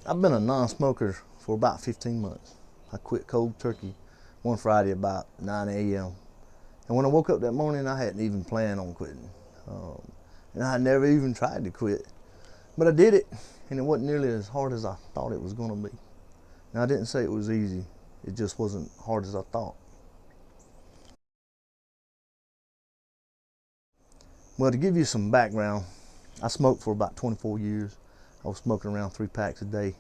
I've been a non-smoker for about 15 months. I quit cold turkey one Friday about 9 a.m. And when I woke up that morning, I hadn't even planned on quitting. And I had never even tried to quit. But I did it, and it wasn't nearly as hard as I thought it was going to be. Now, I didn't say it was easy. It just wasn't hard as I thought. Well, to give you some background, I smoked for about 24 years. I was smoking around 3 packs a day.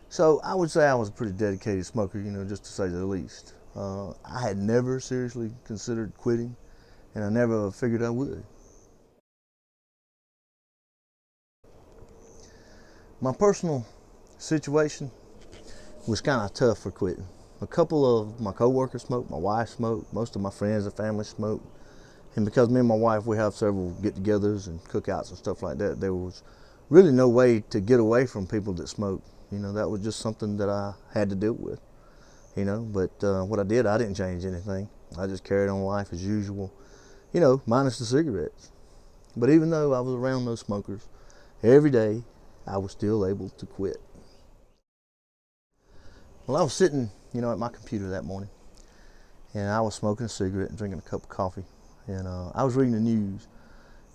So I would say I was a pretty dedicated smoker, just to say the least. I had never seriously considered quitting, and I never figured I would. My personal situation was kind of tough for quitting. A couple of my coworkers smoked, my wife smoked, most of my friends and family smoked. And because me and my wife, we have several get-togethers and cookouts and stuff like that, there was really no way to get away from people that smoked. That was just something that I had to deal with. But what I did, I didn't change anything. I just carried on life as usual, minus the cigarettes. But even though I was around those smokers every day, I was still able to quit. Well, I was sitting, at my computer that morning, and I was smoking a cigarette and drinking a cup of coffee. And I was reading the news,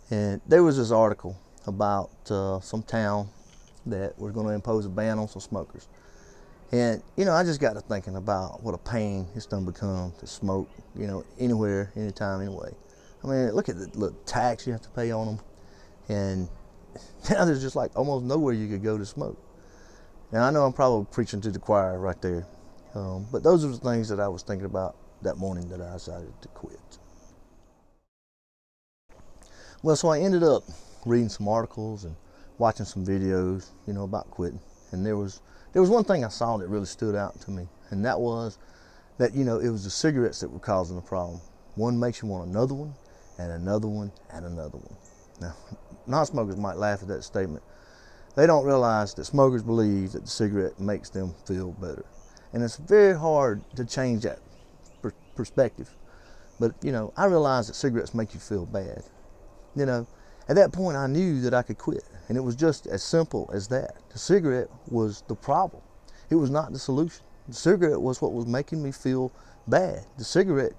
and there was this article about some town that was going to impose a ban on some smokers. And, I just got to thinking about what a pain it's done become to smoke, anywhere, anytime, anyway. I mean, look at the tax you have to pay on them. And now there's just like almost nowhere you could go to smoke. Now, I know I'm probably preaching to the choir right there. But those are the things that I was thinking about that morning that I decided to quit. Well, so I ended up reading some articles and watching some videos, about quitting. And there was one thing I saw that really stood out to me, and that was that, it was the cigarettes that were causing the problem. One makes you want another one, and another one, and another one. Now, non-smokers might laugh at that statement. They don't realize that smokers believe that the cigarette makes them feel better. And it's very hard to change that perspective. But, I realized that cigarettes make you feel bad. At that point I knew that I could quit. And it was just as simple as that. The cigarette was the problem. It was not the solution. The cigarette was what was making me feel bad. The cigarette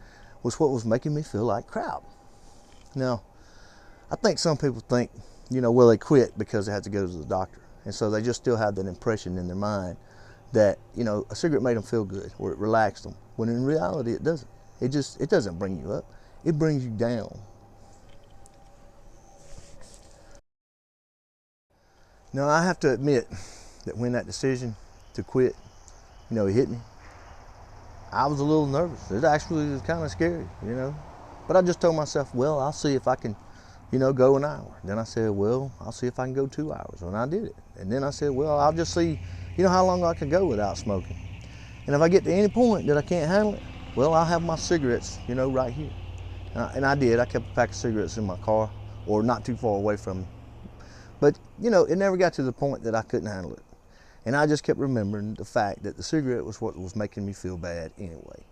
was what was making me feel like crap. Now, I think some people think, they quit because they had to go to the doctor. And so they just still have that impression in their mind that, a cigarette made them feel good or it relaxed them. When in reality, it doesn't. It doesn't bring you up. It brings you down. Now, I have to admit that when that decision to quit, it hit me, I was a little nervous. It actually was kind of scary, But I just told myself, well, I'll see if I can, go an hour. Then I said, well, I'll see if I can go 2 hours. And I did it. And then I said, well, I'll just see, how long I can go without smoking. And if I get to any point that I can't handle it, well, I'll have my cigarettes, right here. And I did. I kept a pack of cigarettes in my car or not too far away from me. But, it never got to the point that I couldn't handle it. And I just kept remembering the fact that the cigarette was what was making me feel bad anyway.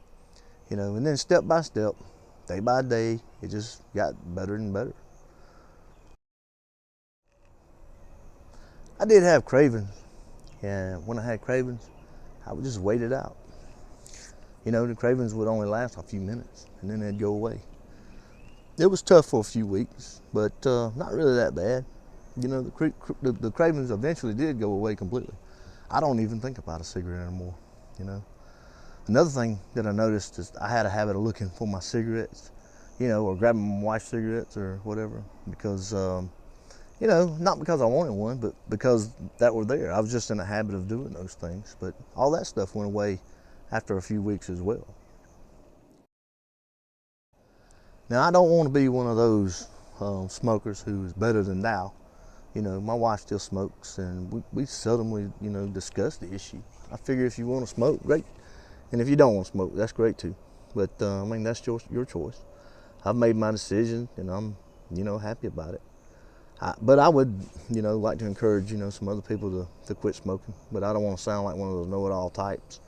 And then step by step, day by day, it just got better and better. I did have cravings. And when I had cravings, I would just wait it out. The cravings would only last a few minutes, and then they'd go away. It was tough for a few weeks, but not really that bad. The cravings eventually did go away completely. I don't even think about a cigarette anymore, Another thing that I noticed is I had a habit of looking for my cigarettes, or grabbing my wife's cigarettes or whatever, because, not because I wanted one, but because that were there. I was just in a habit of doing those things. But all that stuff went away after a few weeks as well. Now, I don't want to be one of those smokers who is better than thou. My wife still smokes, and we seldomly, discuss the issue. I figure if you want to smoke, great. And if you don't want to smoke, that's great too. But, that's your choice. I've made my decision, and I'm, happy about it. But I would, like to encourage, some other people to quit smoking. But I don't want to sound like one of those know-it-all types,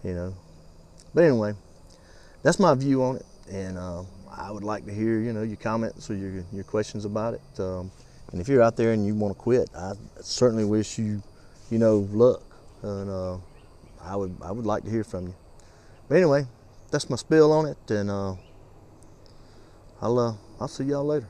But anyway, that's my view on it. And I would like to hear, your comments or your questions about it. And if you're out there and you want to quit, I certainly wish you luck. And I would like to hear from you. But anyway, that's my spill on it, and I'll see y'all later.